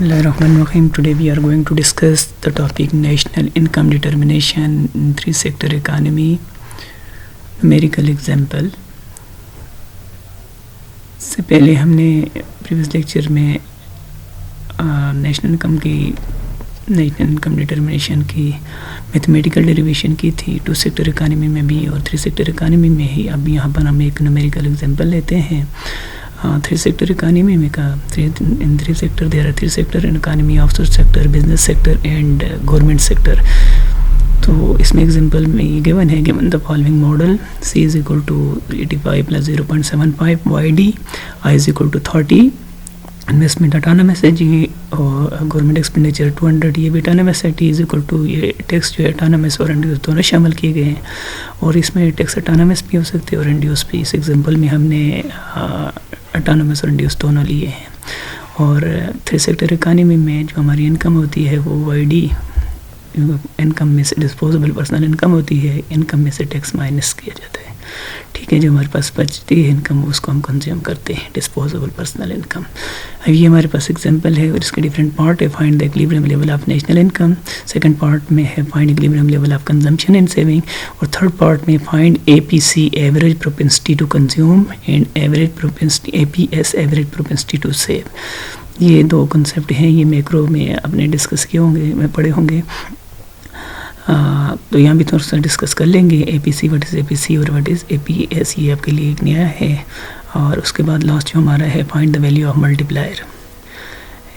Bismillahirrahmanirrahim. Today we are going to discuss the topic national income determination in three sector economy. Numerical example. से पहले हमने previous lecture में national income determination की mathematical derivation की थी to sector economy में भी और थ्री सेक्टर इकानमी में ही. अब यहाँ पर हम एक न्यूमेरिकल एग्जांपल लेते हैं. थ्री सेक्टर इकानमी में का in three sector there are three sector in economy, outsource sector, business sector and government sector. तो इसमें एग्जांपल में ये गिवन है, given the following model C is equal to 85 plus 0.75 YD, I is equal to 30. Investment autonomous है जी और government expenditure 200 ये भी अटानमस है. T इज इक्वल टू ये टैक्स जो है अटानमस और इंड्यूस दोनों शामिल किए गए हैं और इसमें टैक्स अटानमस भी हो सकते हैं और इंड्यूस भी. इस एग्जांपल में हमने अटानमस और इंड्यूस दोनों लिए हैं. और थ्री सेक्टर इकानमी में जो हमारी इनकम होती है वो YD इनकम में से डिस्पोजेबल पर्सनल इनकम होती है, इनकम में से टैक्स माइनस किया जाता है. ठीक है, जो हमारे पास बचती है इनकम उसको हम कंज्यूम करते हैं, डिस्पोजेबल पर्सनल इनकम. अब ये हमारे पास एग्जांपल है और इसके डिफरेंट पार्ट है. Find the equilibrium level of national income. Second part में है find equilibrium level of consumption and saving और थर्ड पार्ट में find APC average propensity to consume and average propensity APS average propensity to save. ये दो concept हैं, ये macro में आपने डिस्कस किए होंगे, में पढ़े होंगे. तो यहाँ भी थोड़ा सा डिस्कस कर लेंगे. APC व्हाट इज़ APC और व्हाट इज़ APS, ये आपके लिए एक नया है. और उसके बाद लास्ट जो हमारा है find the value of multiplier.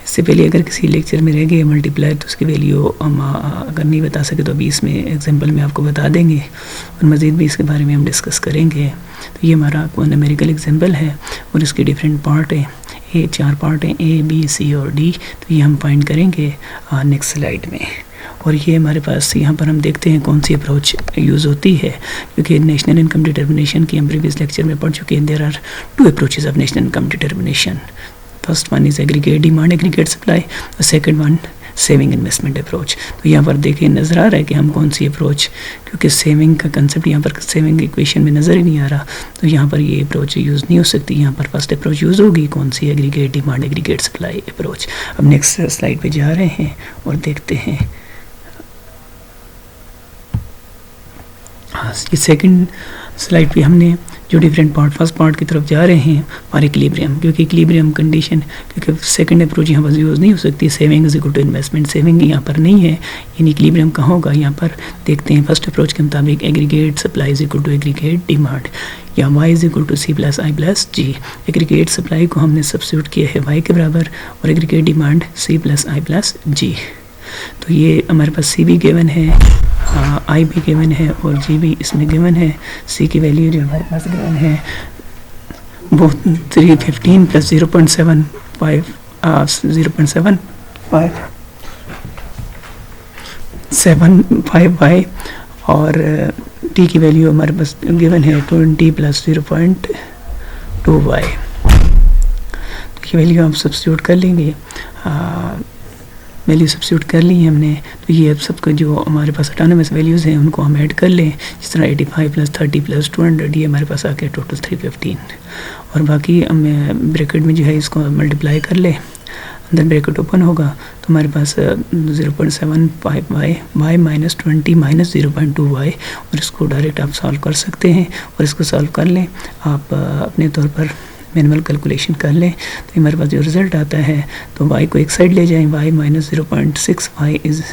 इससे पहले अगर किसी लेक्चर में रह गए मल्टीप्लायर तो उसकी वैल्यू हम अगर नहीं बता सके तो अभी इसमें एग्जांपल में आपको बता देंगे और मज़ीद भी इसके बारे में हम डिस्कस करेंगे. तो ये हमारा न्यूमेरिकल एग्जांपल है और इसके डिफरेंट पार्ट है. ये चार पार्ट हैं A, B, C और D. तो ये हम फाइंड करेंगे नेक्स्ट स्लाइड में. और ये हमारे पास यहाँ पर हम देखते हैं कौन सी अप्रोच यूज़ होती है, क्योंकि नेशनल इनकम डिटर्मिनेशन की हम प्रीवियस लेक्चर में पढ़ चुके हैं. There are two approaches of national income determination. First one is aggregate demand, aggregate supply और second one saving investment approach. तो यहाँ पर देखिए नज़र आ रहा है कि हम कौन सी अप्रोच, क्योंकि सेविंग का कंसेप्ट यहाँ पर सेविंग इक्वेशन में नज़र ही नहीं आ रहा, तो यहाँ पर ये अप्रोच यूज़ नहीं हो सकती. यहाँ पर फर्स्ट अप्रोच यूज़ होगी कौन सी, aggregate demand aggregate supply approach. अब नेक्स्ट स्लाइड पे जा रहे हैं और देखते हैं. ये सेकंड स्लाइड पे हमने जो डिफरेंट पार्ट, फर्स्ट पार्ट की तरफ जा रहे हैं और इक्विलिब्रियम, क्योंकि इक्विलिब्रियम कंडीशन, क्योंकि सेकंड अप्रोच यहाँ पर यूज़ नहीं हो सकती. Saving is equal to investment, saving यहाँ पर नहीं है, यानी इक्विलिब्रियम कहाँ होगा. यहाँ पर देखते हैं फर्स्ट अप्रोच के मुताबिक aggregate supply is equal to aggregate demand या Y is equal to C plus I plus G. Aggregate supply को हमने सब्स्टिट्यूट किया है Y के बराबर और aggregate demand C plus I plus G. तो ये हमारे पास C भी गिवन है, I भी गिवन है और G भी इसमें गिवन है. C की वैल्यू जो हमारे पास गिवन है वो 315 प्लस 0.75 y और T की वैल्यू हमारे पास गिवन है 20 प्लस 0.2 y. तो ये वैल्यू हम सब्स्टिट्यूट कर लेंगे, वैल्यू सब्स्टिट्यूट कर ली है हमने. तो ये अब सबको जो हमारे पास अटानमस वैल्यूज़ हैं उनको हम ऐड कर लें. जिस तरह 85 प्लस 30 प्लस 200 ये हमारे पास आके टोटल 315 और बाकी हम ब्रैकेट में जो है इसको मल्टीप्लाई कर ले, अंदर ब्रैकेट ओपन होगा तो हमारे पास 0.75 y माइनस 20 माइनस 0.2 y और इसको डायरेक्ट आप सॉल्व कर सकते हैं. और इसको सॉल्व कर लें आप अपने तौर पर मैनुअल कैलकुलेशन कर लें तो हमारे पास जो रिज़ल्ट आता है तो y को एक साइड ले जाएं, y minus 0.6 y is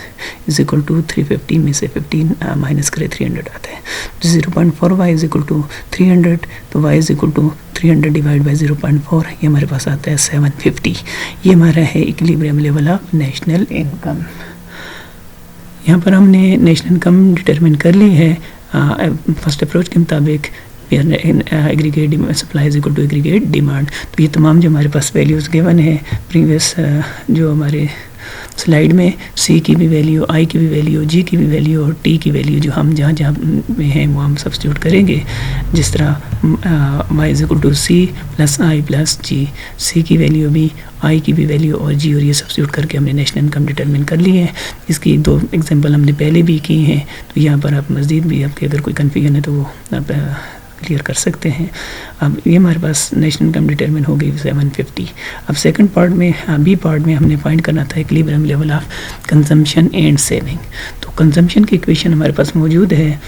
equal to 315 में से 15 माइनस करें 300 आता है. 0.4 y इज इक्वल टू 300 तो y is equal to 300 divide by 0.4 ये हमारे पास आता है 750. ये हमारा है equilibrium level of national income. यहाँ पर हमने नेशनल इनकम डिटरमिन कर ली है फर्स्ट अप्रोच के मुताबिक. Aggregate supply is equal to aggregate demand. तो ये तमाम जो हमारे पास वैल्यूज़ गिवन है प्रीवियस जो हमारे स्लाइड में, C की भी वैल्यू, I की भी वैल्यू, G की भी वैल्यू और T की वैल्यू जो हम जहाँ जहाँ में हैं वो हम सब्स्टिट्यूट करेंगे. जिस तरह y is equal to C plus I plus G, C की वैल्यू भी, I की भी वैल्यू और G और ये सब्स्टिट्यूट करके हमने नेशनल इनकम डिटरमिन कर ली है. इसकी दो एग्जांपल हमने पहले भी की हैं. तो यहाँ पर आप मज़ीद भी आपके अगर कोई कन्फ्यूजन है तो वो आप क्लियर कर सकते हैं। अब ये हमारे पास नेशनल इनकम डिटरमिन हो गई 750। अब सेकंड पार्ट में बी पार्ट में हमने फाइंड करना था equilibrium level of consumption and saving. तो कंजम्पशन की इक्वेशन हमारे पास मौजूद है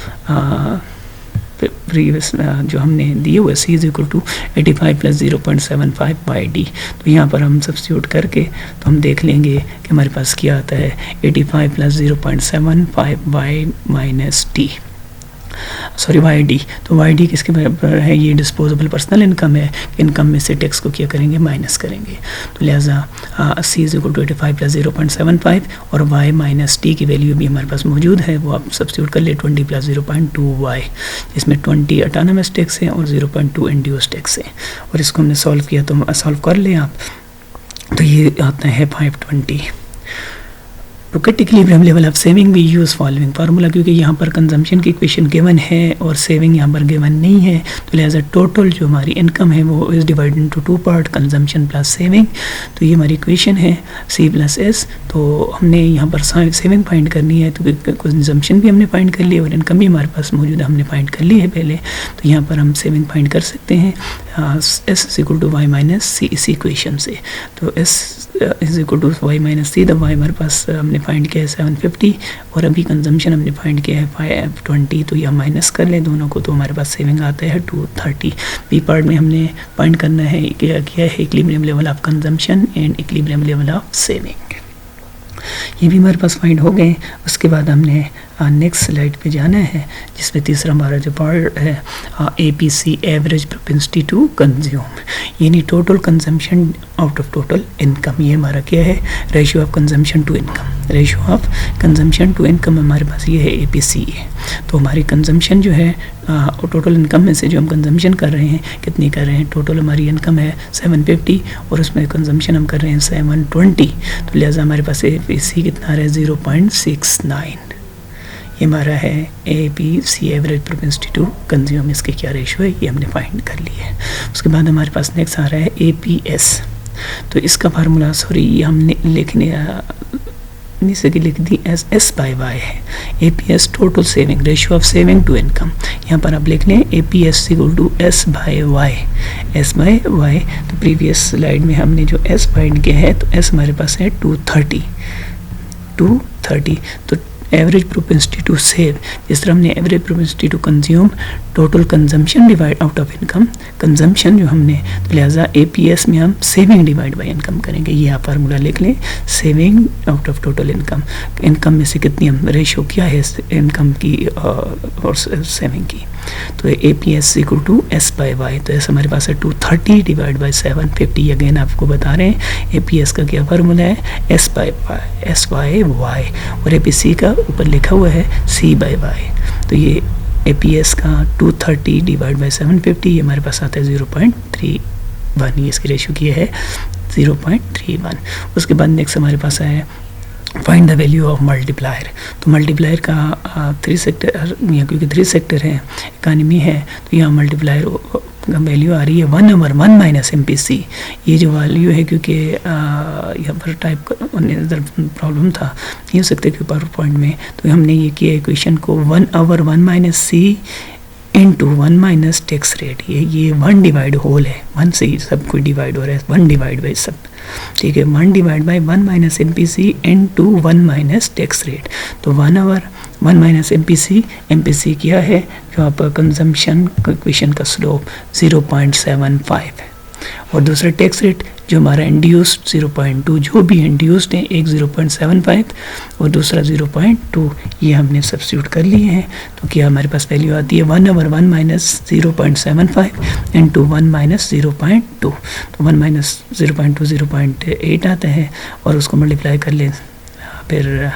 प्रीवियस जो हमने दिए हुए C is equal to 85 plus 0.75 by D. तो यहाँ पर हम सब्स्टिट्यूट करके तो हम देख लेंगे कि हमारे पास क्या आता है 85 plus 0.75 by minus T, sorry Y D. तो वाई डी किसके बराबर है, ये डिस्पोजेबल पर्सनल इनकम है। इनकम में से टैक्स को क्या करेंगे, माइनस करेंगे। तो लिहाजा सी इज इक्वल टू 85 प्लस 0.75 और वाई माइनस टी की वैल्यू भी हमारे पास मौजूद है, वो आप सब्स्टिट्यूट कर ले 20 प्लस 0.2 वाई, जिसमें 20 ऑटोनमस टैक्स है और 0.2 इंड्यूस टैक्स है। और इसको हमने सॉल्व किया तो सॉल्व कर लें आप, तो ये आता है 520। To get equilibrium level of saving we use following formula, क्योंकि यहाँ पर कंजम्पशन की इक्वेशन गिवन है और सेविंग यहाँ पर गिवन नहीं है, तो लिहाजा टोटल जो हमारी इनकम है वो is divided into two part, consumption plus saving. तो ये हमारी इक्वेशन है C प्लस S। तो हमने यहाँ पर सेविंग फाइंड करनी है, तो कंजम्पशन भी हमने फाइंड कर लिया और इनकम भी हमारे पास मौजूद है, हमने फाइंड कर ली है पहले। तो यहाँ पर हम सेविंग फाइंड कर सकते हैं S is equal to Y minus C इस इक्वेशन से। तो S is equal to Y minus C, the Y हमारे पास हमने फाइंड किया है 750 और अभी कंजम्पशन हमने फाइंड किया है 520। तो यह माइनस कर लें दोनों को, तो हमारे पास सेविंग आता है 230। बी पार्ट में हमने फाइंड करना है क्या किया है equilibrium level of consumption and equilibrium level of saving. ये भी हमारे पास फाइंड हो गए। उसके बाद हमने नेक्स्ट स्लाइड पे जाना है, जिसमें तीसरा हमारा जो पार्ट है APC average propensity to consume, यानी total consumption out of total income. ये हमारा क्या है, ratio of consumption to income. Ratio of consumption to income हमारे पास ये है APC है। तो हमारी कंजम्पशन जो है टोटल इनकम में से जो हम कंजम्पशन कर रहे हैं कितनी कर रहे हैं, टोटल हमारी इनकम है 750 और उसमें कंजम्पशन हम कर रहे हैं 720। तो लिहाजा हमारे पास APC कितना आ रहा है 0.69। ये हमारा है APC average propensity to consume, इसके क्या रेशियो है ये हमने फाइंड कर लिया है। उसके बाद हमारे पास नेक्स्ट आ रहा है APS। तो इसका फार्मूला सॉरी ये हमने नीचे की लिख दी एस S बाई वाई है। APS total saving, ratio of saving to income. यहाँ पर आप लिख लें APS equal to S by Y, S by Y. तो प्रीवियस स्लाइड में हमने जो S फाइंड किया है तो S हमारे पास है 230। तो एवरेज प्रोपेंसिटी टू सेव, जिस तरह हमने average propensity to consume total consumption divide out of income, consumption जो हमने, तो लिहाजा APS में हम सेविंग डिवाइड बाय इनकम करेंगे। ये आप फार्मूला लिख लें, saving out of total income. Income में से कितनी हम रेशियो क्या है इनकम की और सेविंग की। तो APS equal to S by Y. तो S हमारे पास है 230 डिवाइड बाई 750। अगेन आपको बता रहे हैं APS का क्या फार्मूला है S बाई वाई और APC का ऊपर लिखा हुआ है C बाई वाई। तो ये APS का 230 डिवाइड बाई 750 ये हमारे पास आता है 0.31। ये इसकी रेशियो की है 0.31। उसके बाद नेक्स्ट हमारे पास है find the value of multiplier. तो मल्टीप्लायर का 3 सेक्टर, क्योंकि 3 सेक्टर है इकानमी है, तो यहाँ मल्टीप्लायर वैल्यू आ रही है 1/1 माइनस MPC। ये जो वैल्यू है, क्योंकि यहाँ पर टाइप प्रॉब्लम था नहीं हो सकते कि पावर पॉइंट में, तो हमने ये किया इक्वेशन को 1/1 minus C into 1 minus tax rate. ये 1 डिवाइड होल है, 1 से ही सब कुछ डिवाइड हो रहा है, 1 डिवाइड बाई सब, ठीक है। 1 divide by 1 minus MPC into 1 minus tax rate. तो 1/1 माइनस MPC क्या है, जो आप कंजम्पशन इक्वेशन का स्लोप 0.75 है, और दूसरा टैक्स रेट जो हमारा इंड्यूस्ड 0.2, जो भी इंड्यूस्ड है, एक 0.75 और दूसरा 0.2, ये हमने सब्स्टिट्यूट कर लिए हैं। तो क्या हमारे पास वैल्यू आती है 1/1 माइनस 0.75 इंटू 1 माइनस 0.2। तो 1 माइनस 0.2 0.8 आता है, और उसको मल्टीप्लाई कर लें फिर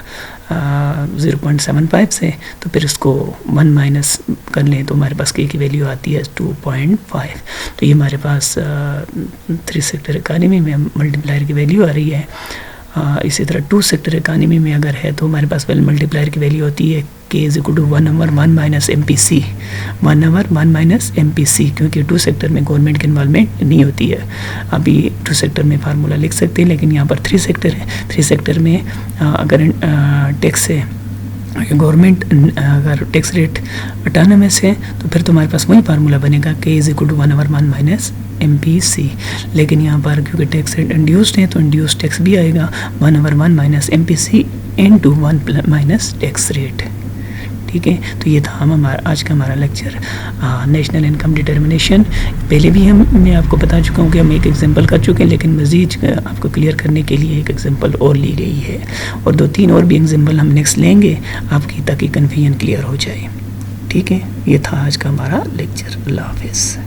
0.75 से, तो फिर इसको 1 माइनस कर लें तो हमारे पास K की वैल्यू आती है 2.5। तो ये हमारे पास 3 सेक्टर इकानमी में मल्टीप्लायर की वैल्यू आ रही है। इसी तरह 2 सेक्टर इकानमी में अगर है तो हमारे पास मल्टीप्लायर की वैल्यू होती है K is equal to 1/1 minus MPC, 1/1 minus MPC, क्योंकि 2 सेक्टर में गवर्नमेंट की इन्वॉल्वमेंट नहीं होती है। अभी 2 सेक्टर में फार्मूला लिख सकते हैं, लेकिन यहाँ पर 3 सेक्टर है। 3 सेक्टर में अगर टैक्स है गवर्नमेंट अगर टैक्स रेट ऑटोनमस है तो फिर तुम्हारे पास वही फार्मूला बनेगा K is equal to 1/1 minus MPC। लेकिन यहाँ पर क्योंकि टैक्स रेट इंड्यूस्ड है तो इंड्यूस्ड टैक्स भी आएगा 1/1 minus MPC into 1 minus tax rate. ठीक है, तो ये था हमारा आज का हमारा लेक्चर नेशनल इनकम डिटर्मिनेशन। पहले भी मैं आपको बता चुका हूँ कि हम एक एग्जांपल कर चुके हैं, लेकिन मज़ीद आपको क्लियर करने के लिए एक एग्जांपल और ली गई है और 2-3 और भी एग्जांपल हम नेक्स्ट लेंगे आपकी, ताकि कन्फ्यूजन क्लियर हो जाए। ठीक है, ये था आज का हमारा लेक्चर। अल्लाह हाफिज़।